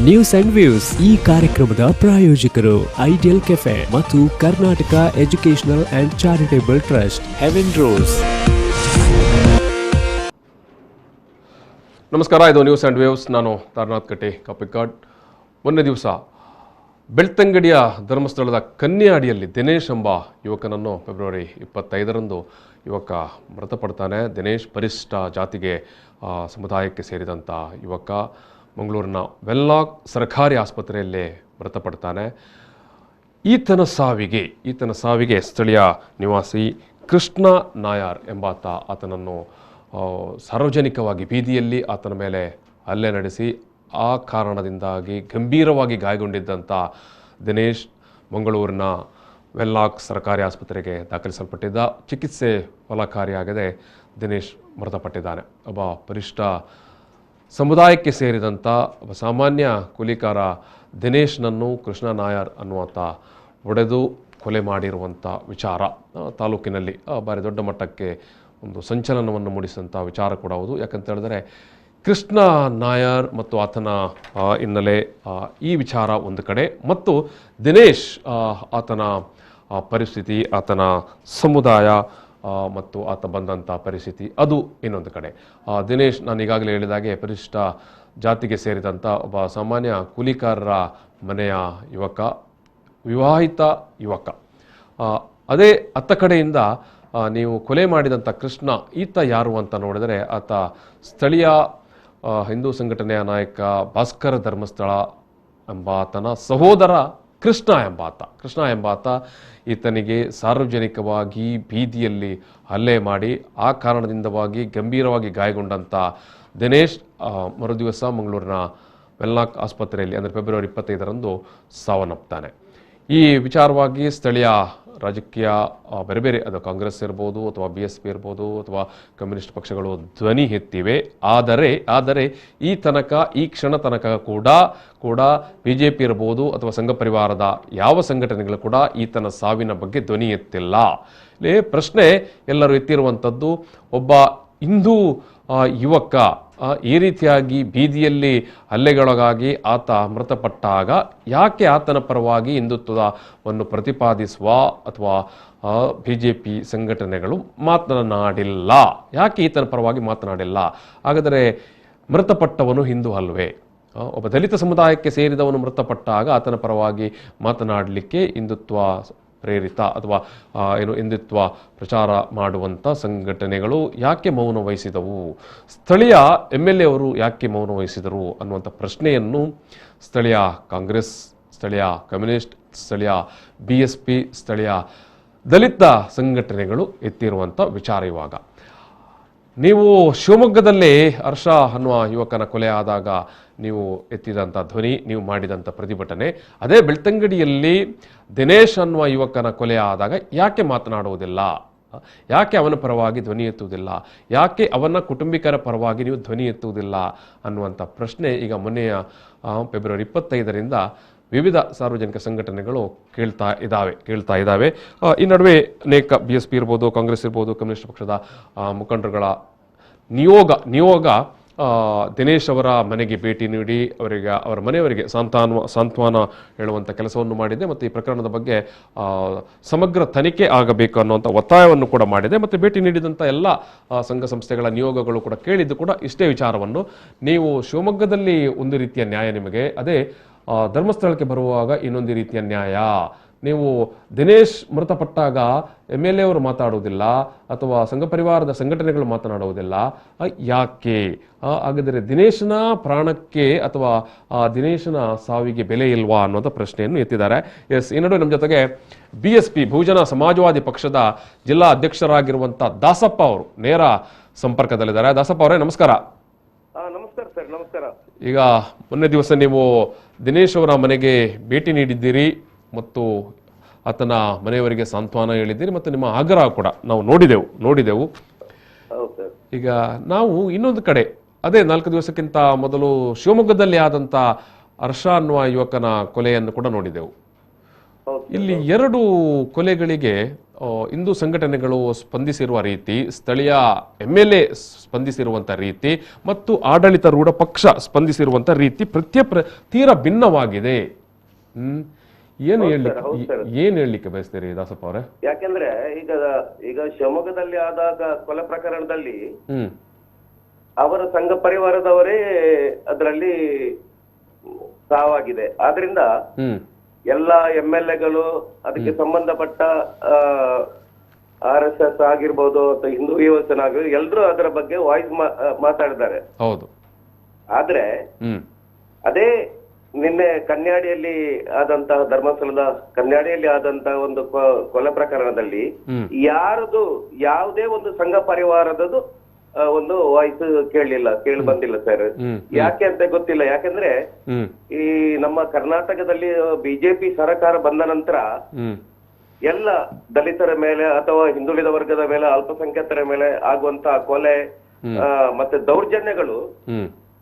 News and views ಈ ಕಾರ್ಯಕ್ರಮದ ಪ್ರಾಯೋಜಕರು ಐಡಿಯಲ್ ಕೆಫೆ ಮತ್ತು Karnataka educational and charitable trust heaven rose. ನಮಸ್ಕಾರ, ಇದು ನ್ಯೂಸ್ ಅಂಡ್ ವ್ಯೂಸ್. ನಾನು ತಾರನಾಥ್ ಕಟ್ಟೆ ಕಾಪಿಕಾಡ್. ಮೊನ್ನೆ ದಿವಸ ಬೆಳ್ತಂಗಡಿಯ ಧರ್ಮಸ್ಥಳದ ಕನ್ಯಾಡಿಯಲ್ಲಿ ದಿನೇಶ್ ಎಂಬ ಯುವಕನನ್ನು ಫೆಬ್ರವರಿ 25ರಂದು ಯುವಕ ಮೃತಪಡ್ತಾನೆ. ದಿನೇಶ್ ಪರಿಶಿಷ್ಟ ಜಾತಿಗೆ ಸಮುದಾಯಕ್ಕೆ ಸೇರಿದಂಥ ಯುವಕ ಮಂಗಳೂರಿನ ವೆನ್ಲಾಕ್ ಸರ್ಕಾರಿ ಆಸ್ಪತ್ರೆಯಲ್ಲೇ ಮೃತಪಡ್ತಾನೆ. ಈತನ ಸಾವಿಗೆ ಸ್ಥಳೀಯ ನಿವಾಸಿ ಕೃಷ್ಣ ನಾಯರ್ ಎಂಬಾತ ಆತನನ್ನು ಸಾರ್ವಜನಿಕವಾಗಿ ಬೀದಿಯಲ್ಲಿ ಆತನ ಮೇಲೆ ಹಲ್ಲೆ ನಡೆಸಿ ಆ ಕಾರಣದಿಂದಾಗಿ ಗಂಭೀರವಾಗಿ ಗಾಯಗೊಂಡಿದ್ದಂಥ ದಿನೇಶ್ ಮಂಗಳೂರಿನ ವೆನ್ಲಾಕ್ ಸರ್ಕಾರಿ ಆಸ್ಪತ್ರೆಗೆ ದಾಖಲಿಸಲ್ಪಟ್ಟಿದ್ದ. ಚಿಕಿತ್ಸೆ ಫಲಕಾರಿಯಾಗದೆ ದಿನೇಶ್ ಮೃತಪಟ್ಟಿದ್ದಾನೆ. ಒಬ್ಬ ಪರಿಶಿಷ್ಟ ಸಮುದಾಯಕ್ಕೆ ಸೇರಿದಂಥ ಒಬ್ಬ ಸಾಮಾನ್ಯ ಕೂಲಿಕಾರ ದಿನೇಶ್ನನ್ನು ಕೃಷ್ಣ ನಾಯರ್ ಅನ್ನುವಂಥ ಒಡೆದು ಕೊಲೆ ಮಾಡಿರುವಂಥ ವಿಚಾರ ತಾಲೂಕಿನಲ್ಲಿ ಭಾರಿ ದೊಡ್ಡ ಮಟ್ಟಕ್ಕೆ ಒಂದು ಸಂಚಲನವನ್ನು ಮೂಡಿಸಿದಂಥ ವಿಚಾರ ಕೂಡ ಹೌದು. ಯಾಕಂತ ಹೇಳಿದ್ರೆ ಕೃಷ್ಣ ನಾಯರ್ ಮತ್ತು ಆತನ ಹಿನ್ನೆಲೆ ಈ ವಿಚಾರ ಒಂದು ಕಡೆ, ಮತ್ತು ದಿನೇಶ್ ಆತನ ಪರಿಸ್ಥಿತಿ, ಆತನ ಸಮುದಾಯ ಮತ್ತು ಆತ ಬಂದಂಥ ಪರಿಸ್ಥಿತಿ ಅದು ಇನ್ನೊಂದು ಕಡೆ. ದಿನೇಶ್, ನಾನು ಈಗಾಗಲೇ ಹೇಳಿದಾಗೆ ಪರಿಶಿಷ್ಟ ಜಾತಿಗೆ ಸೇರಿದಂಥ ಒಬ್ಬ ಸಾಮಾನ್ಯ ಕೂಲಿಕಾರರ ಮನೆಯ ಯುವಕ, ವಿವಾಹಿತ ಯುವಕ. ಅದೇ ಅತ್ತ ಕಡೆಯಿಂದ ನೀವು ಕೊಲೆ ಮಾಡಿದಂಥ ಕೃಷ್ಣ, ಈತ ಯಾರು ಅಂತ ನೋಡಿದರೆ ಆತ ಸ್ಥಳೀಯ ಹಿಂದೂ ಸಂಘಟನೆಯ ನಾಯಕ ಭಾಸ್ಕರ ಧರ್ಮಸ್ಥಳ ಎಂಬಾತನ ಸಹೋದರ ಕೃಷ್ಣ ಎಂಬಾತ ಈತನಿಗೆ ಸಾರ್ವಜನಿಕವಾಗಿ ಬೀದಿಯಲ್ಲಿ ಹಲ್ಲೆ ಮಾಡಿ ಆ ಕಾರಣದಿಂದವಾಗಿ ಗಂಭೀರವಾಗಿ ಗಾಯಗೊಂಡಂಥ ದಿನೇಶ್ ಮರುದಿವಸ ಮಂಗಳೂರಿನ ವೆನ್ಲಾಕ್ ಆಸ್ಪತ್ರೆಯಲ್ಲಿ ಅಂದರೆ ಫೆಬ್ರವರಿ 25ರಂದು ಸಾವನ್ನಪ್ತಾನೆ. ಈ ವಿಚಾರವಾಗಿ ಸ್ಥಳೀಯ ರಾಜಕೀಯ ಬೇರೆ ಬೇರೆ, ಅದು ಕಾಂಗ್ರೆಸ್ ಇರ್ಬೋದು ಅಥವಾ BSP ಇರ್ಬೋದು ಅಥವಾ ಕಮ್ಯುನಿಸ್ಟ್ ಪಕ್ಷಗಳು ಧ್ವನಿ ಎತ್ತಿವೆ. ಆದರೆ ಈ ಕ್ಷಣ ತನಕ ಕೂಡ BJP ಇರ್ಬೋದು ಅಥವಾ ಸಂಘ ಪರಿವಾರದ ಯಾವ ಸಂಘಟನೆಗಳು ಕೂಡ ಈತನ ಸಾವಿನ ಬಗ್ಗೆ ಧ್ವನಿ ಎತ್ತಿಲ್ಲ. ಇಲ್ಲಿ ಪ್ರಶ್ನೆ ಎಲ್ಲರೂ ಎತ್ತಿರುವಂಥದ್ದು, ಒಬ್ಬ ಹಿಂದೂ ಯುವಕ ಈ ರೀತಿಯಾಗಿ ಬೀದಿಯಲ್ಲಿ ಹಲ್ಲೆಗೊಳಗಾಗಿ ಆತ ಮೃತಪಟ್ಟಾಗ ಯಾಕೆ ಆತನ ಪರವಾಗಿ ಹಿಂದುತ್ವವನ್ನು ಪ್ರತಿಪಾದಿಸುವ ಅಥವಾ BJP ಸಂಘಟನೆಗಳು ಮಾತನಾಡಿಲ್ಲ? ಯಾಕೆ ಈತನ ಪರವಾಗಿ ಮಾತನಾಡಿಲ್ಲ? ಹಾಗಾದರೆ ಮೃತಪಟ್ಟವನು ಹಿಂದೂ ಅಲ್ವೇ? ಒಬ್ಬ ದಲಿತ ಸಮುದಾಯಕ್ಕೆ ಸೇರಿದವನು ಮೃತಪಟ್ಟಾಗ ಆತನ ಪರವಾಗಿ ಮಾತನಾಡಲಿಕ್ಕೆ ಹಿಂದುತ್ವ ಪ್ರೇರಿತ ಅಥವಾ ಹಿಂದುತ್ವ ಪ್ರಚಾರ ಮಾಡುವಂಥ ಸಂಘಟನೆಗಳು ಯಾಕೆ ಮೌನ ವಹಿಸಿದವು? ಸ್ಥಳೀಯ MLA ಅವರು ಯಾಕೆ ಮೌನ ವಹಿಸಿದರು ಅನ್ನುವಂಥ ಪ್ರಶ್ನೆಯನ್ನು ಸ್ಥಳೀಯ ಕಾಂಗ್ರೆಸ್, ಸ್ಥಳೀಯ ಕಮ್ಯುನಿಸ್ಟ್, ಸ್ಥಳೀಯ BSP, ಸ್ಥಳೀಯ ದಲಿತ ಸಂಘಟನೆಗಳು ಎತ್ತಿರುವಂಥ ವಿಚಾರ. ಇವಾಗ ನೀವು ಶಿವಮೊಗ್ಗದಲ್ಲೇ ಹರ್ಷ ಅನ್ನುವ ಯುವಕನ ಕೊಲೆ ಆದಾಗ ನೀವು ಎತ್ತಿದಂಥ ಧ್ವನಿ, ನೀವು ಮಾಡಿದಂಥ ಪ್ರತಿಭಟನೆ, ಅದೇ ಬೆಳ್ತಂಗಡಿಯಲ್ಲಿ ದಿನೇಶ್ ಅನ್ನುವ ಯುವಕನ ಕೊಲೆ ಆದಾಗ ಯಾಕೆ ಮಾತನಾಡುವುದಿಲ್ಲ? ಯಾಕೆ ಅವನ ಪರವಾಗಿ ಧ್ವನಿ ಎತ್ತುವುದಿಲ್ಲ? ಯಾಕೆ ಅವನ ಕುಟುಂಬಿಕರ ಪರವಾಗಿ ನೀವು ಧ್ವನಿ ಎತ್ತುವುದಿಲ್ಲ ಅನ್ನುವಂಥ ಪ್ರಶ್ನೆ ಈಗ ಮೊನ್ನೆಯ ಫೆಬ್ರವರಿ 25ರಿಂದ ವಿವಿಧ ಸಾರ್ವಜನಿಕ ಸಂಘಟನೆಗಳು ಕೇಳ್ತಾ ಇದ್ದಾವೆ. ಈ ನಡುವೆ ಅನೇಕ BSP ಇರ್ಬೋದು, ಕಾಂಗ್ರೆಸ್ ಇರ್ಬೋದು, ಕಮ್ಯುನಿಸ್ಟ್ ಪಕ್ಷದ ಮುಖಂಡರುಗಳ ನಿಯೋಗ ದಿನೇಶ್ ಅವರ ಮನೆಗೆ ಭೇಟಿ ನೀಡಿ ಅವರ ಮನೆಯವರಿಗೆ ಸಾಂತ್ವನ ಹೇಳುವಂಥ ಕೆಲಸವನ್ನು ಮಾಡಿದೆ ಮತ್ತು ಈ ಪ್ರಕರಣದ ಬಗ್ಗೆ ಸಮಗ್ರ ತನಿಖೆ ಆಗಬೇಕು ಅನ್ನುವಂಥ ಒತ್ತಾಯವನ್ನು ಕೂಡ ಮಾಡಿದೆ. ಮತ್ತು ಭೇಟಿ ನೀಡಿದಂಥ ಎಲ್ಲ ಸಂಘ ಸಂಸ್ಥೆಗಳ ನಿಯೋಗಗಳು ಕೂಡ ಕೇಳಿದ್ದು ಕೂಡ ಇಷ್ಟೇ ವಿಚಾರವನ್ನು. ನೀವು ಶಿವಮೊಗ್ಗದಲ್ಲಿ ಒಂದು ರೀತಿಯ ನ್ಯಾಯ ನಿಮಗೆ, ಅದೇ ಧರ್ಮಸ್ಥಳಕ್ಕೆ ಬರುವಾಗ ಇನ್ನೊಂದು ರೀತಿಯ ನ್ಯಾಯ. ನೀವು ದಿನೇಶ್ ಮೃತಪಟ್ಟಾಗ MLA ಅವರು ಮಾತಾಡುವುದಿಲ್ಲ ಅಥವಾ ಸಂಘ ಪರಿವಾರದ ಸಂಘಟನೆಗಳು ಮಾತನಾಡುವುದಿಲ್ಲ, ಯಾಕೆ? ಹಾಗಾದರೆ ದಿನೇಶನ ಪ್ರಾಣಕ್ಕೆ ಅಥವಾ ದಿನೇಶನ ಸಾವಿಗೆ ಬೆಲೆ ಇಲ್ವಾ ಅನ್ನೋಂಥ ಪ್ರಶ್ನೆಯನ್ನು ಎತ್ತಿದ್ದಾರೆ. ಈ ನಡುವೆ ನಮ್ಮ ಜೊತೆಗೆ BSP ಬಹುಜನ ಸಮಾಜವಾದಿ ಪಕ್ಷದ ಜಿಲ್ಲಾ ಅಧ್ಯಕ್ಷರಾಗಿರುವಂಥ ದಾಸಪ್ಪ ಅವರು ನೇರ ಸಂಪರ್ಕದಲ್ಲಿದ್ದಾರೆ. ದಾಸಪ್ಪ ಅವರೇ, ನಮಸ್ಕಾರ. ನಮಸ್ಕಾರ ಸರ್. ನಮಸ್ಕಾರ. ಈಗ ಮೊನ್ನೆ ದಿವಸ ನೀವು ದಿನೇಶ್ ಅವರ ಮನೆಗೆ ಭೇಟಿ ನೀಡಿದ್ದೀರಿ ಮತ್ತು ಆತನ ಮನೆಯವರಿಗೆ ಸಾಂತ್ವನ ಹೇಳಿದ್ದೀರಿ ಮತ್ತು ನಿಮ್ಮ ಆಗ್ರಹ ಕೂಡ ನಾವು ನೋಡಿದೆವು. ಈಗ ನಾವು ಇನ್ನೊಂದು ಕಡೆ, ಅದೇ 4 ದಿವಸಕ್ಕಿಂತ ಮೊದಲು ಶಿವಮೊಗ್ಗದಲ್ಲಿ ಆದಂಥ ಹರ್ಷ ಅನ್ನುವ ಯುವಕನ ಕೊಲೆಯನ್ನು ಕೂಡ ನೋಡಿದೆವು. ಇಲ್ಲಿ 2 ಕೊಲೆಗಳಿಗೆ ಹಿಂದೂ ಸಂಘಟನೆಗಳು ಸ್ಪಂದಿಸಿರುವ ರೀತಿ, ಸ್ಥಳೀಯ MLA ಸ್ಪಂದಿಸಿರುವಂಥ ರೀತಿ ಮತ್ತು ಆಡಳಿತಾರೂಢ ಪಕ್ಷ ಸ್ಪಂದಿಸಿರುವಂಥ ರೀತಿ ತೀರಾ ಭಿನ್ನವಾಗಿದೆ. ಏನು ಹೇಳಲಿಕ್ಕೆ ಬಯಸ್ತೀರಿ ದಾಸಪ್ಪ ಅವರೇ? ಯಾಕೆಂದ್ರೆ ಈಗ ಶಿವಮೊಗ್ಗದಲ್ಲಿ ಆದಾಗ ಕೊಲೆ ಪ್ರಕರಣದಲ್ಲಿ ಅವರ ಸಂಘ ಪರಿವಾರದವರೇ ಅದರಲ್ಲಿ ಸಾವಾಗಿದೆ. ಆದ್ರಿಂದ ಎಲ್ಲ MLAಗಳು ಅದಕ್ಕೆ ಸಂಬಂಧಪಟ್ಟ RSS ಆಗಿರ್ಬೋದು ಅಥವಾ ಹಿಂದೂ ಯುವಜನ ಆಗಿರ್ಬೋದು ಎಲ್ರು ಅದರ ಬಗ್ಗೆ ವಾಯ್ಸ್ ಮಾತಾಡಿದ್ದಾರೆ. ಹೌದು. ಆದ್ರೆ ಅದೇ ನಿನ್ನೆ ಕನ್ಯಾಡಿಯಲ್ಲಿ ಆದಂತಹ ಧರ್ಮಸ್ಥಳದ ಕನ್ಯಾಡಿಯಲ್ಲಿ ಆದಂತಹ ಒಂದು ಕೊಲೆ ಪ್ರಕರಣದಲ್ಲಿ ಯಾವುದೇ ಒಂದು ಸಂಘ ಪರಿವಾರದದು ಒಂದು ವಾಯ್ಸ್ ಕೇಳಿ ಬಂದಿಲ್ಲ ಸರ್. ಯಾಕೆ ಅಂತ ಗೊತ್ತಿಲ್ಲ. ಯಾಕಂದ್ರೆ ಈ ನಮ್ಮ ಕರ್ನಾಟಕದಲ್ಲಿ ಬಿಜೆಪಿ ಸರ್ಕಾರ ಬಂದ ನಂತರ ಎಲ್ಲ ದಲಿತರ ಮೇಲೆ ಅಥವಾ ಹಿಂದುಳಿದ ವರ್ಗದ ಮೇಲೆ, ಅಲ್ಪಸಂಖ್ಯಾತರ ಮೇಲೆ ಆಗುವಂತ ಕೊಲೆ ಮತ್ತೆ ದೌರ್ಜನ್ಯಗಳು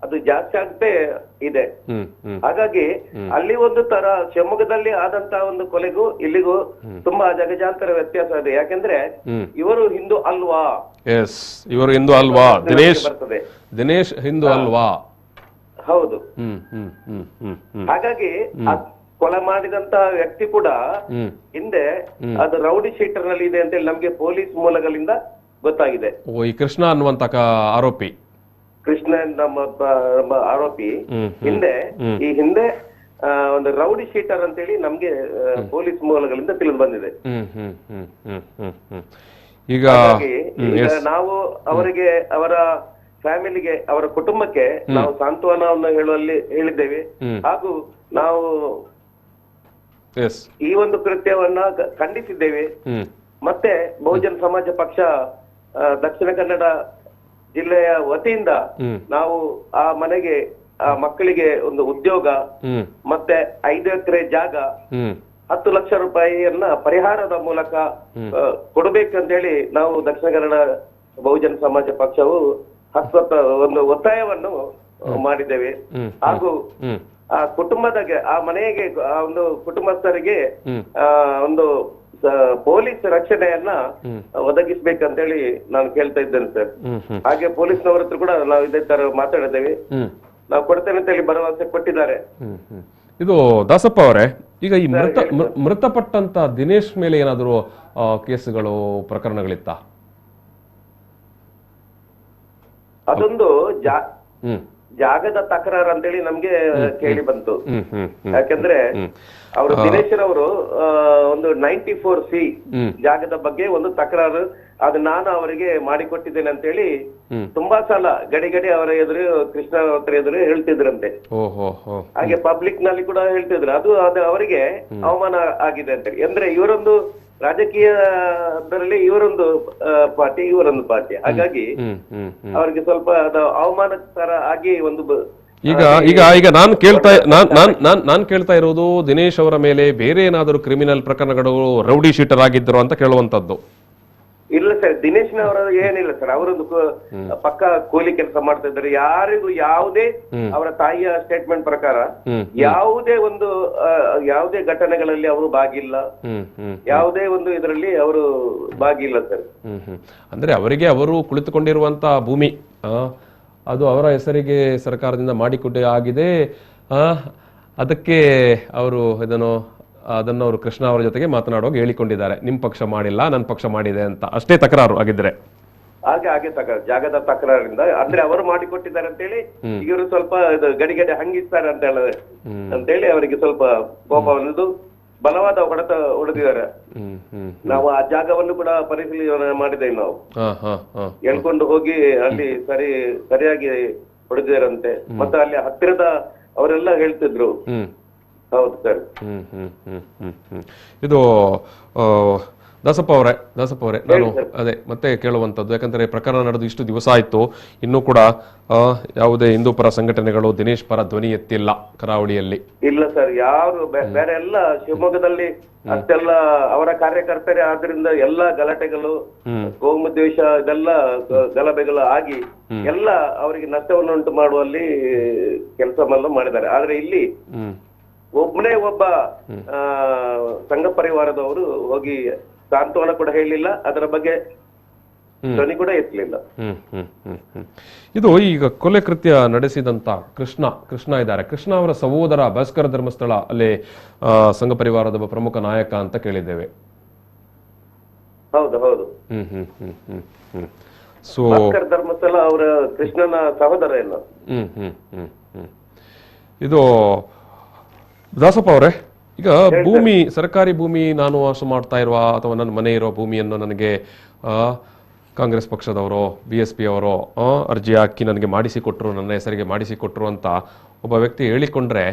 ಅದು ಜಾಸ್ತಿ ಆಗ್ತೇ ಇದೆ. ಹಾಗಾಗಿ ಅಲ್ಲಿ ಒಂದು ತರ ಶಿವಮೊಗ್ಗದಲ್ಲಿ ಆದಂತಹ ಒಂದು ಕೊಲೆಗೂ ಇಲ್ಲಿಗೂ ತುಂಬಾ ಜಗಜಾಂತರ ವ್ಯತ್ಯಾಸ ಇದೆ. ಯಾಕೆಂದ್ರೆ ಇವರು ಹಿಂದೂ ಅಲ್ವಾ? ಇವರು ಹಿಂದೂ ಅಲ್ವಾ? ದಿನೇಶ್ ಹಿಂದೂ ಅಲ್ವಾ? ಹೌದು. ಹಾಗಾಗಿ ಕೊಲೆ ಮಾಡಿದಂತ ವ್ಯಕ್ತಿ ಕೂಡ ಹಿಂದೆ ಅದು ರೌಡಿ ಶೀಟರ್ ನಲ್ಲಿ ಇದೆ ಅಂತೇಳಿ ನಮ್ಗೆ ಪೊಲೀಸ್ ಮೂಲಗಳಿಂದ ಗೊತ್ತಾಗಿದೆ. ಈ ಕೃಷ್ಣ ಅನ್ನುವಂತ ಆರೋಪಿ, ಕೃಷ್ಣ ನಮ್ಮ ಆರೋಪಿ ಹಿಂದೆ ಒಂದು ರೌಡಿ ಶೀಟರ್ ಅಂತೇಳಿ ನಮ್ಗೆ ಪೊಲೀಸ್ ಮೂಲಗಳಿಂದ ತಿಳಿದು ಬಂದಿದೆ. ಈಗ ನಾವು ಅವರಿಗೆ, ಅವರ ಫ್ಯಾಮಿಲಿಗೆ, ಅವರ ಕುಟುಂಬಕ್ಕೆ ನಾವು ಸಾಂತ್ವನವನ್ನು ಹೇಳಿದ್ದೇವೆ. ಹಾಗೂ ನಾವು ಈ ಒಂದು ಕೃತ್ಯವನ್ನ ಖಂಡಿಸಿದ್ದೇವೆ. ಮತ್ತೆ ಬಹುಜನ ಸಮಾಜ ಪಕ್ಷ ದಕ್ಷಿಣ ಕನ್ನಡ ಜಿಲ್ಲೆಯ ವತಿಯಿಂದ ನಾವು ಆ ಮನೆಗೆ, ಆ ಮಕ್ಕಳಿಗೆ ಒಂದು ಉದ್ಯೋಗ ಮತ್ತೆ 5 ಎಕರೆ ಜಾಗ 10 ಲಕ್ಷ ರೂಪಾಯಿಯನ್ನ ಪರಿಹಾರದ ಮೂಲಕ ಕೊಡಬೇಕಂತೇಳಿ ನಾವು ದಕ್ಷಿಣ ಕನ್ನಡ ಬಹುಜನ ಸಮಾಜ ಪಕ್ಷವು ಒಂದು ಒತ್ತಾಯವನ್ನು ಮಾಡಿದ್ದೇವೆ. ಹಾಗೂ ಆ ಕುಟುಂಬದಾಗೆ, ಆ ಮನೆಗೆ, ಆ ಒಂದು ಕುಟುಂಬಸ್ಥರಿಗೆ ಒಂದು ಪೊಲೀಸ್ ರಕ್ಷಣೆಯನ್ನ ಒದಗಿಸ್ಬೇಕಂತೇಳಿ ನಾನು ಕೇಳ್ತಾ ಇದ್ದೇನೆ ಸರ್. ಹಾಗೆ ಪೊಲೀಸ್ನವರ ಹತ್ರ ಕೂಡ ನಾವು ಇದೇ ತರ ಮಾತಾಡಿದ್ದೇವೆ. ನಾವು ಕೊಡ್ತೇನೆ ಅಂತ ಹೇಳಿ ಭರವಸೆ ಕೊಟ್ಟಿದ್ದಾರೆ. ಇದು ದಾಸಪ್ಪ ಅವರೇ, ಈಗ ಈ ಮೃತಪಟ್ಟಂತ ದಿನೇಶ್ ಮೇಲೆ ಏನಾದರೂ ಕೇಸುಗಳು, ಪ್ರಕರಣಗಳಿತ್ತ? ಅದೊಂದು ಜಾಗದ ತಕರಾರು ಅಂತೇಳಿ ನಮ್ಗೆ ಕೇಳಿ ಬಂತು. ಯಾಕಂದ್ರೆ ಅವರು ದಿನೇಶ್ರವರು ಒಂದು 94C ಜಾಗದ ಬಗ್ಗೆ ಒಂದು ತಕರಾರು, ಅದು ನಾನು ಅವರಿಗೆ ಮಾಡಿಕೊಟ್ಟಿದ್ದೇನೆ ಅಂತೇಳಿ ತುಂಬಾ ಸಲ ಗಡಿ ಅವರ ಎದುರು, ಕೃಷ್ಣ ಹತ್ರ ಎದುರು ಹೇಳ್ತಿದ್ರಂತೆ. ಹಾಗೆ ಪಬ್ಲಿಕ್ ನಲ್ಲಿ ಕೂಡ ಹೇಳ್ತಿದ್ರು. ಅದು ಅವರಿಗೆ ಅವಮಾನ ಆಗಿದೆ ಅಂತೇಳಿ. ಅಂದ್ರೆ ಇವರೊಂದು ರಾಜಕೀಯದಲ್ಲಿ ಇವರೊಂದು ಪಾರ್ಟಿ, ಹಾಗಾಗಿ ಅವರಿಗೆ ಸ್ವಲ್ಪ ಅದು ಅವಮಾನಕರ ಆಗಿ ಒಂದು ಈಗ ನಾನ್ ಕೇಳ್ತಾ ಇರೋದು, ದಿನೇಶ್ ಅವರ ಮೇಲೆ ಬೇರೆ ಏನಾದರೂ ಕ್ರಿಮಿನಲ್ ಪ್ರಕರಣಗಳು, ರೌಡಿ ಶೀಟರ್ ಆಗಿದ್ದರು ಅಂತ ಕೇಳುವಂತದ್ದು. ಇಲ್ಲ ಸರ್, ದಿನೇಶ್ನವರ ಏನಿಲ್ಲ ಸರ್. ಅವರೊಂದು ಪಕ್ಕ ಕೂಲಿ ಕೆಲಸ ಮಾಡ್ತಾ ಇದ್ದಾರೆ. ಯಾರಿಗೂ ಯಾವುದೇ, ಅವರ ತಾಯಿಯ ಸ್ಟೇಟ್ಮೆಂಟ್ ಪ್ರಕಾರ ಯಾವುದೇ ಘಟನೆಗಳಲ್ಲಿ ಅವರು ಭಾಗಿಲ್ಲ, ಯಾವುದೇ ಒಂದು ಇದರಲ್ಲಿ ಅವರು ಭಾಗಿಲ್ಲ ಸರ್. ಅಂದ್ರೆ ಅವರಿಗೆ ಅವರು ಕುಳಿತುಕೊಂಡಿರುವಂತ ಭೂಮಿ ಅದು ಅವರ ಹೆಸರಿಗೆ ಸರ್ಕಾರದಿಂದ ಮಾಡಿಕೊಟ್ಟೆ ಆಗಿದೆ. ಅದಕ್ಕೆ ಅವರು ಅದನ್ನು ಅವರು ಕೃಷ್ಣ ಅವರ ಜೊತೆಗೆ ಮಾತನಾಡುವಾಗ ಹೇಳಿಕೊಂಡಿದ್ದಾರೆ, ನಿಮ್ ಪಕ್ಷ ಮಾಡಿಲ್ಲ, ನನ್ನ ಪಕ್ಷ ಮಾಡಿದೆ ಅಂತ. ಅಷ್ಟೇ ತಕರಾರು ಆಗಿದ್ರೆ ಹಾಗೆ ಜಾಗದ ತಕರಾರಿಂದ, ಅಂದ್ರೆ ಅವರು ಮಾಡಿಕೊಟ್ಟಿದ್ದಾರೆ ಅಂತೇಳಿ ಇವರು ಸ್ವಲ್ಪ ಗಡಿ ಹಂಗಿಸ್ತಾರೆ ಅಂತೇಳಿ ಅವರಿಗೆ ಸ್ವಲ್ಪ ಕೋಪವನ್ನು, ಬಲವಾದ ಹೊಡೆತ ಹೊಡೆದಿದ್ದಾರೆ. ನಾವು ಆ ಜಾಗವನ್ನು ಕೂಡ ಪರಿಶೀಲನೆ ಮಾಡಿದ್ದೇವೆ. ನಾವು ಹೇಳ್ಕೊಂಡು ಹೋಗಿ ಅಲ್ಲಿ ಸರಿಯಾಗಿ ಹೊಡೆದಿದ್ದಾರಂತೆ. ಮತ್ತೆ ಅಲ್ಲಿ ಹತ್ತಿರದ ಅವರೆಲ್ಲ ಹೇಳ್ತಿದ್ರು. ಹೌದು ಸರ್. ಇದು ದಾಸಪ್ಪ ಅವರೇ, ನಾನು ಮತ್ತೆ ಕೇಳುವಂತದ್ದು, ಯಾಕಂದ್ರೆ ಪ್ರಕರಣ ನಡೆದು ಇಷ್ಟು ದಿವಸ ಆಯ್ತು, ಇನ್ನೂ ಕೂಡ ಯಾವುದೇ ಹಿಂದೂ ಪರ ಸಂಘಟನೆಗಳು ದಿನೇಶ್ ಪರ ಧ್ವನಿ ಎತ್ತಿಲ್ಲ ಕರಾವಳಿಯಲ್ಲಿ. ಇಲ್ಲ ಸರ್, ಯಾರು ಬೇರೆ ಎಲ್ಲ ಶಿವಮೊಗ್ಗದಲ್ಲಿ ಅಷ್ಟೆಲ್ಲ ಅವರ ಕಾರ್ಯಕರ್ತರೇ. ಆದ್ರಿಂದ ಎಲ್ಲಾ ಗಲಾಟೆಗಳು, ಕೋಮುದ್ವೇಷ, ಇದೆಲ್ಲ ಗಲಭೆಗಳು ಆಗಿ ಎಲ್ಲ ಅವರಿಗೆ ನಷ್ಟವನ್ನು ಉಂಟು ಮಾಡುವಲ್ಲಿ ಕೆಲಸವನ್ನು ಮಾಡಿದ್ದಾರೆ. ಆದ್ರೆ ಇಲ್ಲಿ ಒಬ್ಬ ಸಂಘ ಪರಿವಾರದವರು ಹೋಗಿ ಸಾಂತ್ವನ ಕೂಡ ಹೇಳಿಲ್ಲ, ಅದರ ಬಗ್ಗೆ ಧ್ವನಿ ಕೂಡ ಎತ್ತಲಿಲ್ಲ. ಇದು ಈಗ ಕೊಲೆ ಕೃತ್ಯ ನಡೆಸಿದಂತ ಕೃಷ್ಣ ಇದ್ದಾರೆ. ಕೃಷ್ಣ ಅವರ ಸಹೋದರ ಭಾಸ್ಕರ ಧರ್ಮಸ್ಥಳ ಅಲ್ಲಿ ಸಂಘ ಪರಿವಾರದ ಪ್ರಮುಖ ನಾಯಕ ಅಂತ ಕೇಳಿದ್ದೇವೆ. ಹೌದು ಹೌದು. ಸೊ ಭಾಸ್ಕರ ಧರ್ಮಸ್ಥಳ ಅವರ ಕೃಷ್ಣನ ಸಹೋದರ ಏನು. ಇದು ದಾಸಪ್ಪ ಅವರೇ, ಈಗ ಭೂಮಿ, ಸರ್ಕಾರಿ ಭೂಮಿ ನಾನು ವಾಸ ಮಾಡ್ತಾ ಇರುವ ಅಥವಾ ನನ್ನ ಮನೆ ಇರೋ ಭೂಮಿಯನ್ನು ನನಗೆ ಕಾಂಗ್ರೆಸ್ ಪಕ್ಷದವರು, BSP ಅವರು ಅರ್ಜಿ ಹಾಕಿ ನನಗೆ ಮಾಡಿಸಿಕೊಟ್ರು, ನನ್ನ ಹೆಸರಿಗೆ ಮಾಡಿಸಿಕೊಟ್ರು ಅಂತ ಒಬ್ಬ ವ್ಯಕ್ತಿ ಹೇಳಿಕೊಂಡ್ರೆ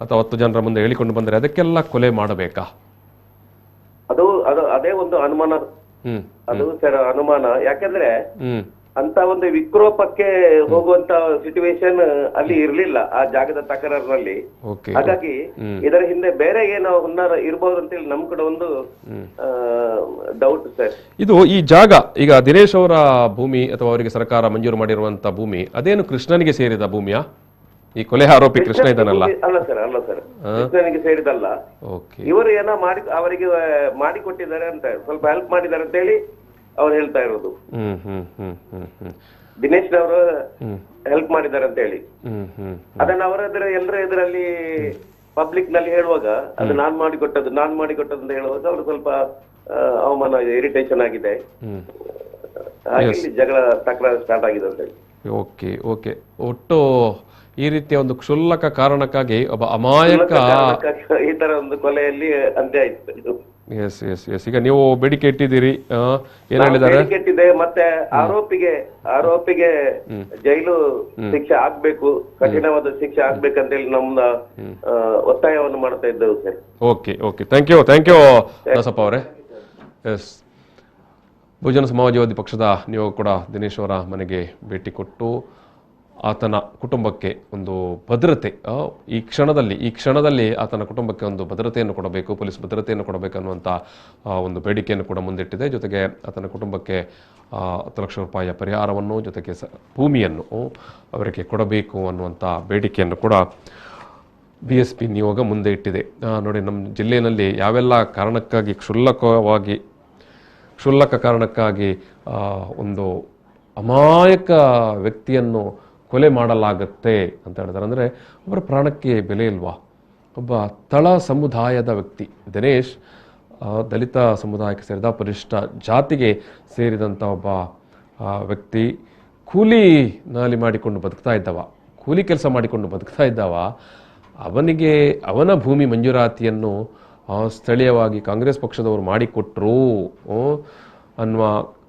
ಅಥವಾ 10 ಜನರ ಮುಂದೆ ಹೇಳಿಕೊಂಡು ಬಂದರೆ ಅದಕ್ಕೆಲ್ಲ ಕೊಲೆ ಮಾಡಬೇಕಾ? ಅದು ಅದೇ ಒಂದು ಅನುಮಾನ. ಅದು ಸರ್ ಅನುಮಾನ. ಯಾಕಂದ್ರೆ ಅಂತ ಒಂದು ವಿಕ್ರೋಪಕ್ಕೆ ಹೋಗುವಂತ ಸಿಚುವೇಶನ್ ಅಲ್ಲಿ ಇರ್ಲಿಲ್ಲ ಆ ಜಾಗದ ತಕರಾರಿನಲ್ಲಿ. ಹಾಗಾಗಿ ಇದರ ಹಿಂದೆ ಬೇರೆ ಏನೋ ಹುನ್ನಾರ ಇರಬಹುದು ಅಂತೇಳಿ ನಮ್ ಕಡೆ ಒಂದು ಡೌಟ್ ಸರ್. ಇದು ಈ ಜಾಗ ಈಗ ದಿನೇಶ್ ಅವರ ಭೂಮಿ ಅಥವಾ ಅವರಿಗೆ ಸರ್ಕಾರ ಮಂಜೂರು ಮಾಡಿರುವಂತ ಭೂಮಿ, ಅದೇನು ಕೃಷ್ಣನಿಗೆ ಸೇರಿದ ಭೂಮಿಯಾ? ಈ ಕೊಲೆ ಆರೋಪಿ ಕೃಷ್ಣ ಇದ್ದಾನಲ್ಲ? ಅಲ್ಲ ಸರ್ ಕೃಷ್ಣನಿಗೆ ಸೇರಿದಲ್ಲ. ಇವರು ಏನೋ ಅವರಿಗೆ ಮಾಡಿಕೊಟ್ಟಿದ್ದಾರೆ ಅಂತ, ಸ್ವಲ್ಪ ಹೆಲ್ಪ್ ಮಾಡಿದ್ದಾರೆ ಅಂತ ಹೇಳಿ ಅವ್ರು ಹೇಳ್ತಾ ಇರೋದು. ದಿನೇಶ್ ಅವರು ಹೆಲ್ಪ್ ಮಾಡಿದ್ದಾರೆ ಅಂತ ಹೇಳಿ ಅದನ್ನ ಅವರ ಎಲ್ಲರ ಎದುರಲ್ಲಿ ಪಬ್ಲಿಕ್ ನಲ್ಲಿ ಹೇಳುವಾಗ ಅದು ನಾನ್ ಮಾಡಿಕೊಟ್ಟದ್ದು ಅಂತ ಹೇಳುವಾಗ ಅವರು ಸ್ವಲ್ಪ ಅವಮಾನ, ಇರಿಟೇಷನ್ ಆಗಿದೆ. ಹಾಗೆ ಜಗಳ ತಕರಾರು ಸ್ಟಾರ್ಟ್ ಆಗಿದೆ ಅಂತ ಹೇಳಿ. ಓಕೆ ಒಟ್ಟು ಈ ರೀತಿಯ ಒಂದು ಕ್ಷುಲ್ಲಕ ಕಾರಣಕ್ಕಾಗಿ ಒಬ್ಬ ಅಮಾಯಕ ಈ ತರ ಒಂದು ಕೊಲೆಯಲ್ಲಿ ಅಂತ್ಯ ಆಯ್ತು. ಎಸ್ ಈಗ ನೀವು ಬೇಡಿಕೆ ಇಟ್ಟಿದ್ದೀರಿ, ಏನ್ ಹೇಳಿದ್ದಾರೆ? ಬೇಡಿಕೆ ಇಟ್ಟಿದೆ, ಮತ್ತೆ ಆರೋಪಿಗೆ ಜೈಲು ಶಿಕ್ಷೆ ಆಗ್ಬೇಕು, ಕಠಿಣವಾದ ಶಿಕ್ಷೆ ಆಗ್ಬೇಕಂತ ಹೇಳಿ ನಮ್ಮ ಒತ್ತಾಯವನ್ನು ಮಾಡ್ತಾ ಇದ್ದೆವು sir. Okay thank you Dasappa ಅವರೇ. ಎಸ್, ಬಹುಜನ ಸಮಾಜವಾದಿ ಪಕ್ಷದ ನೀವು ಕೂಡ ದಿನೇಶ್ ಅವರ ಮನೆಗೆ ಭೇಟಿ ಕೊಟ್ಟು ಆತನ ಕುಟುಂಬಕ್ಕೆ ಒಂದು ಭದ್ರತೆ, ಈ ಕ್ಷಣದಲ್ಲಿ ಆತನ ಕುಟುಂಬಕ್ಕೆ ಒಂದು ಭದ್ರತೆಯನ್ನು ಕೊಡಬೇಕು, ಪೊಲೀಸ್ ಭದ್ರತೆಯನ್ನು ಕೊಡಬೇಕನ್ನುವಂಥ ಒಂದು ಬೇಡಿಕೆಯನ್ನು ಕೂಡ ಮುಂದಿಟ್ಟಿದೆ. ಜೊತೆಗೆ ಆತನ ಕುಟುಂಬಕ್ಕೆ 10 ಲಕ್ಷ ರೂಪಾಯಿಯ ಪರಿಹಾರವನ್ನು, ಜೊತೆಗೆ ಭೂಮಿಯನ್ನು ಅವರಿಗೆ ಕೊಡಬೇಕು ಅನ್ನುವಂಥ ಬೇಡಿಕೆಯನ್ನು ಕೂಡ BSP ನಿಯೋಗ ಮುಂದೆ ಇಟ್ಟಿದೆ. ನೋಡಿ, ನಮ್ಮ ಜಿಲ್ಲೆಯಲ್ಲಿ ಯಾವೆಲ್ಲ ಕಾರಣಕ್ಕಾಗಿ ಕ್ಷುಲ್ಲಕ ಕಾರಣಕ್ಕಾಗಿ ಒಂದು ಅಮಾಯಕ ವ್ಯಕ್ತಿಯನ್ನು ಕೊಲೆ ಮಾಡಲಾಗತ್ತೆ ಅಂತ ಹೇಳಿದ್ದಾರೆ. ಅಂದರೆ ಒಬ್ಬರ ಪ್ರಾಣಕ್ಕೆ ಬೆಲೆ ಇಲ್ವಾ? ಒಬ್ಬ ತಳ ಸಮುದಾಯದ ವ್ಯಕ್ತಿ ದಿನೇಶ್, ದಲಿತ ಸಮುದಾಯಕ್ಕೆ ಸೇರಿದ ಪರಿಶಿಷ್ಟ ಜಾತಿಗೆ ಸೇರಿದಂಥ ಒಬ್ಬ ವ್ಯಕ್ತಿ, ಕೂಲಿ ನಾಲಿ ಮಾಡಿಕೊಂಡು ಬದುಕ್ತಾ ಇದ್ದವ, ಕೂಲಿ ಕೆಲಸ ಮಾಡಿಕೊಂಡು ಬದುಕ್ತಾ ಇದ್ದವ. ಅವನಿಗೆ ಅವನ ಭೂಮಿ ಮಂಜೂರಾತಿಯನ್ನು ಸ್ಥಳೀಯವಾಗಿ ಕಾಂಗ್ರೆಸ್ ಪಕ್ಷದವರು ಮಾಡಿಕೊಟ್ರು ಅನ್ನುವ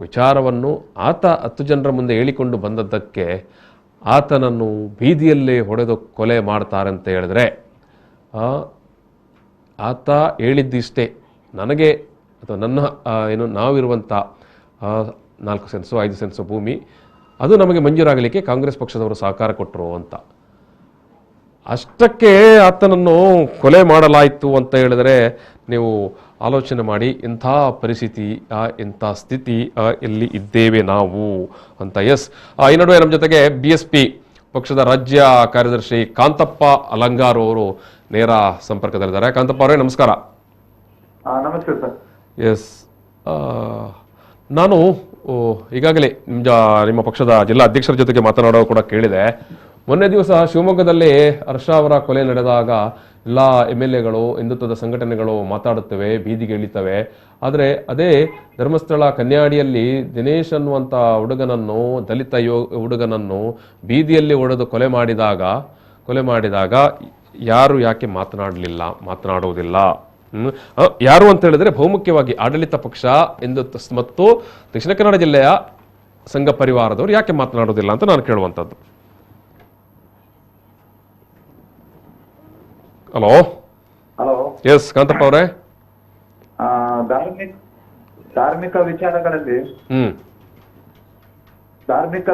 ವಿಚಾರವನ್ನು ಆತ 10 ಜನರ ಮುಂದೆ ಹೇಳಿಕೊಂಡು ಬಂದದ್ದಕ್ಕೆ ಆತನನ್ನು ಬೀದಿಯಲ್ಲೇ ಹೊಡೆದು ಕೊಲೆ ಮಾಡ್ತಾರೆ ಅಂತ ಹೇಳಿದ್ರೆ, ಆತ ಹೇಳಿದ್ದಿಷ್ಟೇ, ನನಗೆ ಅಥವಾ ನನ್ನ ನಾವಿರುವಂಥ 4 ಸೆನ್ಸು 5 ಸೆನ್ಸು ಭೂಮಿ ಅದು ನಮಗೆ ಮಂಜೂರಾಗಲಿಕ್ಕೆ ಕಾಂಗ್ರೆಸ್ ಪಕ್ಷದವರು ಸಹಕಾರ ಕೊಟ್ಟರು ಅಂತ. ಅಷ್ಟಕ್ಕೆ ಆತನನ್ನು ಕೊಲೆ ಮಾಡಲಾಯಿತು ಅಂತ ಹೇಳಿದರೆ ನೀವು ಆಲೋಚನೆ ಮಾಡಿ, ಇಂಥ ಪರಿಸ್ಥಿತಿ, ಇಂಥ ಸ್ಥಿತಿ ಎಲ್ಲಿ ಇದ್ದೇವೆ ನಾವು ಅಂತ. ಎಸ್, ಈ ನಡುವೆ ನಮ್ಮ ಜೊತೆಗೆ BSP ಪಕ್ಷದ ರಾಜ್ಯ ಕಾರ್ಯದರ್ಶಿ ಕಾಂತಪ್ಪ ಅಲಂಗಾರ್ ಅವರು ನೇರ ಸಂಪರ್ಕದಲ್ಲಿದ್ದಾರೆ. ಕಾಂತಪ್ಪ ಅವರೇ, ನಮಸ್ಕಾರ. ನಮಸ್ತೆ ಸರ್. ಎಸ್, ನಾನು ಈಗಾಗಲೇ ನಿಮ್ಮ ಪಕ್ಷದ ಜಿಲ್ಲಾ ಅಧ್ಯಕ್ಷರ ಜೊತೆಗೆ ಮಾತನಾಡೋ ಕೂಡ ಕೇಳಿದೆ. ಮೊನ್ನೆ ದಿವಸ ಶಿವಮೊಗ್ಗದಲ್ಲಿ ಹರ್ಷ ಅವರ ಕೊಲೆ ನಡೆದಾಗ ಎಲ್ಲ MLAಗಳು, ಹಿಂದುತ್ವದ ಸಂಘಟನೆಗಳು ಮಾತಾಡುತ್ತವೆ, ಬೀದಿಗೆ ಇಳಿತವೆ. ಆದರೆ ಅದೇ ಧರ್ಮಸ್ಥಳ ಕನ್ಯಾಡಿಯಲ್ಲಿ ದಿನೇಶ್ ಅನ್ನುವಂಥ ಹುಡುಗನನ್ನು, ದಲಿತ ಹುಡುಗನನ್ನು ಬೀದಿಯಲ್ಲಿ ಹೊಡೆದು ಕೊಲೆ ಮಾಡಿದಾಗ ಯಾರು ಯಾಕೆ ಮಾತನಾಡುವುದಿಲ್ಲ? ಯಾರು ಅಂತ ಹೇಳಿದ್ರೆ ಬಹುಮುಖ್ಯವಾಗಿ ಆಡಳಿತ ಪಕ್ಷ ಮತ್ತು ದಕ್ಷಿಣ ಕನ್ನಡ ಜಿಲ್ಲೆಯ ಸಂಘ ಪರಿವಾರದವರು ಯಾಕೆ ಮಾತನಾಡುವುದಿಲ್ಲ ಅಂತ ನಾನು ಕೇಳುವಂಥದ್ದು. ಹಲೋ. ಎಸ್, ಕಾಂತಪ್ಪ ಅವರೇ. ಧಾರ್ಮಿಕ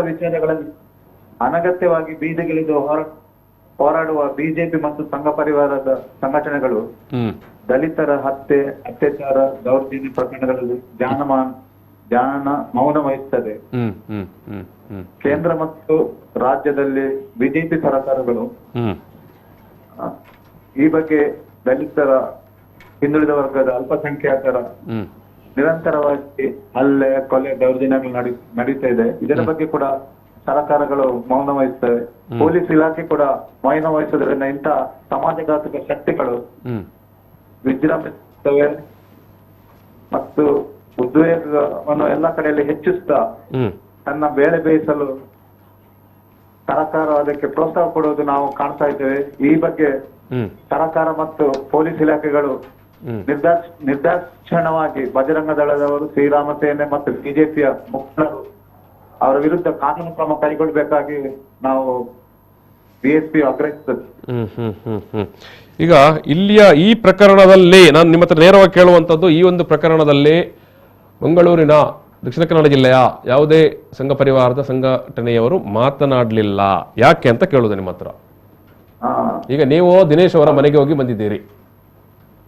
ವಿಚಾರಗಳಲ್ಲಿ ಅನಗತ್ಯವಾಗಿ ಬೀದಿಗಿಳಿದು ಹೋರಾಡುವ ಬಿಜೆಪಿ ಮತ್ತು ಸಂಘ ಪರಿವಾರದ ಸಂಘಟನೆಗಳು ದಲಿತರ ಹತ್ಯೆ, ಅತ್ಯಾಚಾರ, ದೌರ್ಜನ್ಯ ಪ್ರಕರಣಗಳಲ್ಲಿ ಜಾನ ಮೌನ ವಹಿಸುತ್ತದೆ. ಕೇಂದ್ರ ಮತ್ತು ರಾಜ್ಯದಲ್ಲಿ ಬಿಜೆಪಿ ಸರ್ಕಾರಗಳು ಈ ಬಗ್ಗೆ ದಲಿತರ, ಹಿಂದುಳಿದ ವರ್ಗದ, ಅಲ್ಪಸಂಖ್ಯಾತರ ನಿರಂತರವಾಗಿ ಹಲ್ಲೆ, ಕೊಲೆ, ದೌರ್ಜನ್ಯಗಳು ನಡೀತಾ ಇದೆ. ಇದರ ಬಗ್ಗೆ ಕೂಡ ಸರ್ಕಾರಗಳು ಮೌನ ವಹಿಸ್ತವೆ. ಪೊಲೀಸ್ ಇಲಾಖೆ ಕೂಡ ಮೌನ ವಹಿಸೋದ್ರಿಂದ ಇಂಥ ಸಮಾಜಘಾತಕ ಶಕ್ತಿಗಳು ವಿಜೃಂಭಿಸುತ್ತವೆ ಮತ್ತು ಉದ್ವೇಗವನ್ನು ಎಲ್ಲ ಕಡೆಯಲ್ಲಿ ಹೆಚ್ಚಿಸ್ತಾ ತನ್ನ ಬೇಳೆ ಬೇಯಿಸಲು ಸರ್ಕಾರ ಅದಕ್ಕೆ ಪ್ರೋತ್ಸಾಹ ಕೊಡುವುದು ನಾವು ಕಾಣ್ತಾ ಇದ್ದೇವೆ. ಈ ಬಗ್ಗೆ ಸರ್ಕಾರ ಮತ್ತು ಪೊಲೀಸ್ ಇಲಾಖೆಗಳು ನಿರ್ದಾಕ್ಷಿಣ್ಯವಾಗಿ ಬಜರಂಗ ದಳದವರು, ಶ್ರೀರಾಮ ಸೇನೆ ಮತ್ತು ಬಿಜೆಪಿಯ ಮುಖಂಡರು ಅವರ ವಿರುದ್ಧ ಕಾನೂನು ಕ್ರಮ ಕೈಗೊಳ್ಳಬೇಕಾಗಿ ನಾವು ಬಿಎಸ್ಪಿ ಆಗ್ರಹಿಸುತ್ತದೆ. ಈಗ ಇಲ್ಲಿಯ ಈ ಪ್ರಕರಣದಲ್ಲಿ ನಾನು ನಿಮ್ಮ ಹತ್ರ ನೇರವಾಗಿ ಕೇಳುವಂಥದ್ದು, ಈ ಒಂದು ಪ್ರಕರಣದಲ್ಲಿ ಮಂಗಳೂರಿನ ದಕ್ಷಿಣ ಕನ್ನಡ ಜಿಲ್ಲೆಯ ಯಾವುದೇ ಸಂಘ ಪರಿವಾರದ ಸಂಘಟನೆಯವರು ಮಾತನಾಡಲಿಲ್ಲ, ಯಾಕೆ ಅಂತ ಕೇಳುವುದು ನಿಮ್ಮ ಹತ್ರ. ಈಗ ನೀವು ದಿನೇಶ್ ಅವರ ಮನೆಗೆ ಹೋಗಿ ಬಂದಿದ್ದೀರಿ.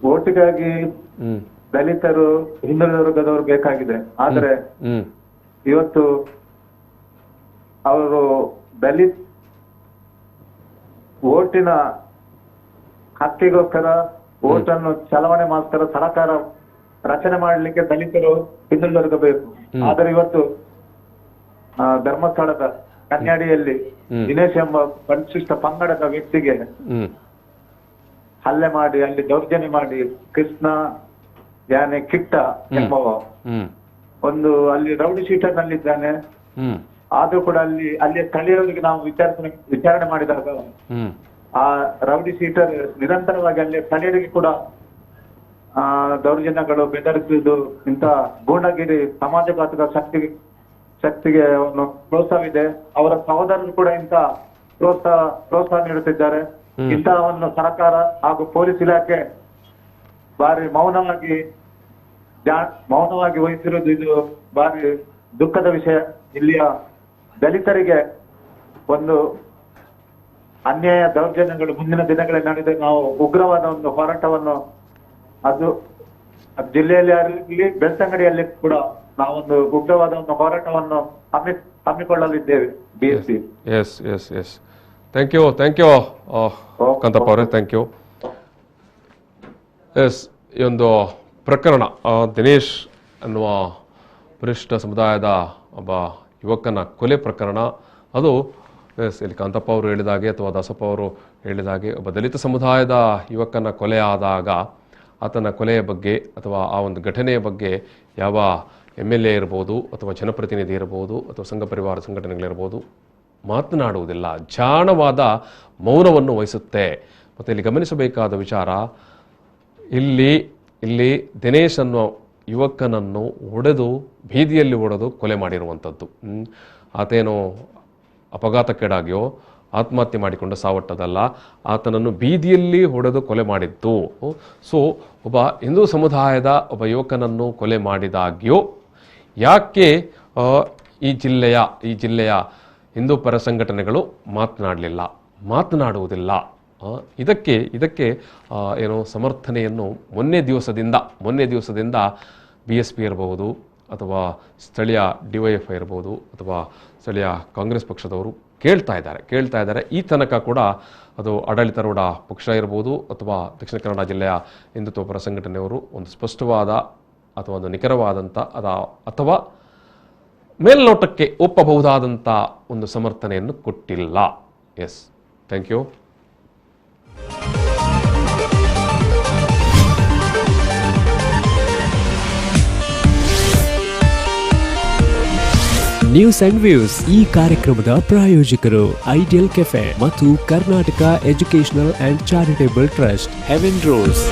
ಓಟಿಗಾಗಿ ದಲಿತರು, ಹಿಂದುಳಿದ ವರ್ಗದವರು ಬೇಕಾಗಿದೆ. ಆದ್ರೆ ಇವತ್ತು ಅವರು ದಲಿತ್ ಓಟಿನ ಹಕ್ಕಿಗೋಸ್ಕರ, ಓಟನ್ನು ಚಲಾವಣೆ ಮಾಡೋಸ್ಕರ ಸರ್ಕಾರ ರಚನೆ ಮಾಡಲಿಕ್ಕೆ ದಲಿತರು, ಹಿಂದುಳಿದ ವರ್ಗ ಬೇಕು. ಆದರೆ ಇವತ್ತು ಧರ್ಮಸ್ಥಳದ ಕನ್ಯಾಡಿಯಲ್ಲಿ ದಿನೇಶ್ ಎಂಬ ಪರಿಶಿಷ್ಟ ಪಂಗಡದ ವ್ಯಕ್ತಿಗೆ ಹಲ್ಲೆ ಮಾಡಿ, ಅಲ್ಲಿ ದೌರ್ಜನ್ಯ ಮಾಡಿ, ಕೃಷ್ಣ ಯಾನೆ ಕಿಟ್ಟ ಎಂಬವ ಒಂದು ಅಲ್ಲಿ ರೌಡಿ ಶೀಟರ್ ನಲ್ಲಿದ್ದಾನೆ. ಆದ್ರೂ ಕೂಡ ಅಲ್ಲಿ ಸ್ಥಳೀಯರಿಗೆ ನಾವು ವಿಚಾರಣೆ ಮಾಡಿದಾಗ ಆ ರೌಡಿ ಶೀಟರ್ ನಿರಂತರವಾಗಿ ಅಲ್ಲಿ ಸ್ಥಳೀಯರಿಗೆ ಕೂಡ ದೌರ್ಜನ್ಯಗಳು, ಬೆದರಿಸುವುದು, ಇಂಥ ಗೂಂಡಗಿರಿ ಸಮಾಜಘಾತಕ ಶಕ್ತಿಗೆ ಒಂದು ಪ್ರೋತ್ಸಾಹವಿದೆ. ಅವರ ಸಹೋದರರು ಕೂಡ ಇಂಥ ಪ್ರೋತ್ಸಾಹ ನೀಡುತ್ತಿದ್ದಾರೆ. ಇಂಥವನ್ನು ಸರ್ಕಾರ ಹಾಗೂ ಪೊಲೀಸ್ ಇಲಾಖೆ ಬಾರಿ ಮೌನವಾಗಿ ವಹಿಸಿರುವುದು ಇದು ಬಾರಿ ದುಃಖದ ವಿಷಯ. ಇಲ್ಲಿಯ ದಲಿತರಿಗೆ ಒಂದು ಅನ್ಯಾಯ, ದೌರ್ಜನ್ಯಗಳು ಮುಂದಿನ ದಿನಗಳಲ್ಲಿ ನಡೆದ ನಾವು ಉಗ್ರವಾದ ಒಂದು ಹೋರಾಟವನ್ನು ಅದು ಜಿಲ್ಲೆಯಲ್ಲಿ ಆಗಲಿ ಬೆಳ್ತಂಗಡಿಯಲ್ಲಿ ಕೂಡ ನಾವೊಂದು ಉಗ್ರವಾದ ಒಂದು ಹೋರಾಟವನ್ನು ಹಮ್ಮಿಕೊಳ್ಳಲಿದ್ದೇವೆ. BSc. Yes thank you Kanthappa ಅವರೇ, ಥ್ಯಾಂಕ್ ಯು. ಎಸ್, ಈ ಒಂದು ಪ್ರಕರಣ ದಿನೇಶ್ ಅನ್ನುವ ಪರಿಶಿಷ್ಟ ಸಮುದಾಯದ ಒಬ್ಬ ಯುವಕನ ಕೊಲೆ ಪ್ರಕರಣ, ಅದು ಇಲ್ಲಿ ಕಾಂತಪ್ಪ ಅವರು ಹೇಳಿದಾಗೆ ಅಥವಾ ದಾಸಪ್ಪ ಅವರು ಹೇಳಿದಾಗೆ ಒಬ್ಬ ದಲಿತ ಸಮುದಾಯದ ಯುವಕನ ಕೊಲೆ ಆದಾಗ ಆತನ ಕೊಲೆಯ ಬಗ್ಗೆ ಅಥವಾ ಆ ಒಂದು ಘಟನೆಯ ಬಗ್ಗೆ ಯಾವ MLA ಇರ್ಬೋದು ಅಥವಾ ಜನಪ್ರತಿನಿಧಿ ಇರ್ಬೋದು ಅಥವಾ ಸಂಘ ಪರಿವಾರ ಸಂಘಟನೆಗಳಿರ್ಬೋದು ಮಾತನಾಡುವುದಿಲ್ಲ, ಜಾಣವಾದ ಮೌನವನ್ನು ವಹಿಸುತ್ತೆ. ಮತ್ತು ಇಲ್ಲಿ ಗಮನಿಸಬೇಕಾದ ವಿಚಾರ, ಇಲ್ಲಿ ದಿನೇಶ್ ಅನ್ನೋ ಯುವಕನನ್ನು ಬೀದಿಯಲ್ಲಿ ಹೊಡೆದು ಕೊಲೆ ಮಾಡಿರುವಂಥದ್ದು. ಆತೇನೋ ಅಪಘಾತಕ್ಕೀಡಾಗಿಯೋ ಆತ್ಮಹತ್ಯೆ ಮಾಡಿಕೊಂಡು ಸಾವಟ್ಟದಲ್ಲ, ಆತನನ್ನು ಬೀದಿಯಲ್ಲಿ ಹೊಡೆದು ಕೊಲೆ ಮಾಡಿದ್ದು. ಸೊ ಒಬ್ಬ ಹಿಂದೂ ಸಮುದಾಯದ ಒಬ್ಬ ಯುವಕನನ್ನು ಕೊಲೆ ಮಾಡಿದಾಗ್ಯೂ ಯಾಕೆ ಈ ಜಿಲ್ಲೆಯ ಹಿಂದೂ ಪರ ಸಂಘಟನೆಗಳು ಮಾತನಾಡುವುದಿಲ್ಲ? ಇದಕ್ಕೆ ಏನೋ ಸಮರ್ಥನೆಯನ್ನು ಮೊನ್ನೆ ದಿವಸದಿಂದ BSP ಇರಬಹುದು ಅಥವಾ ಸ್ಥಳೀಯ DYFI ಇರ್ಬೋದು ಅಥವಾ ಸ್ಥಳೀಯ ಕಾಂಗ್ರೆಸ್ ಪಕ್ಷದವರು ಕೇಳ್ತಾ ಇದ್ದಾರೆ. ಈ ತನಕ ಕೂಡ ಅದು ಆಡಳಿತಾರೂಢ ಪಕ್ಷ ಇರ್ಬೋದು ಅಥವಾ ದಕ್ಷಿಣ ಕನ್ನಡ ಜಿಲ್ಲೆಯ ಹಿಂದುತ್ವ ಪರ ಸಂಘಟನೆಯವರು ಒಂದು ಸ್ಪಷ್ಟವಾದ ಅಥವಾ ಒಂದು ನಿಖರವಾದಂಥ ಅಥವಾ ಮೇಲ್ನೋಟಕ್ಕೆ ಒಪ್ಪಬಹುದಾದಂಥ ಒಂದು ಸಮರ್ಥನೆಯನ್ನು ಕೊಟ್ಟಿಲ್ಲ. Yes, thank you. News and views ಈ ಕಾರ್ಯಕ್ರಮದ ಪ್ರಾಯೋಜಕರು ಐಡಿಯಲ್ ಕೆಫೆ ಮತ್ತು Karnataka educational and charitable trust, heaven rose.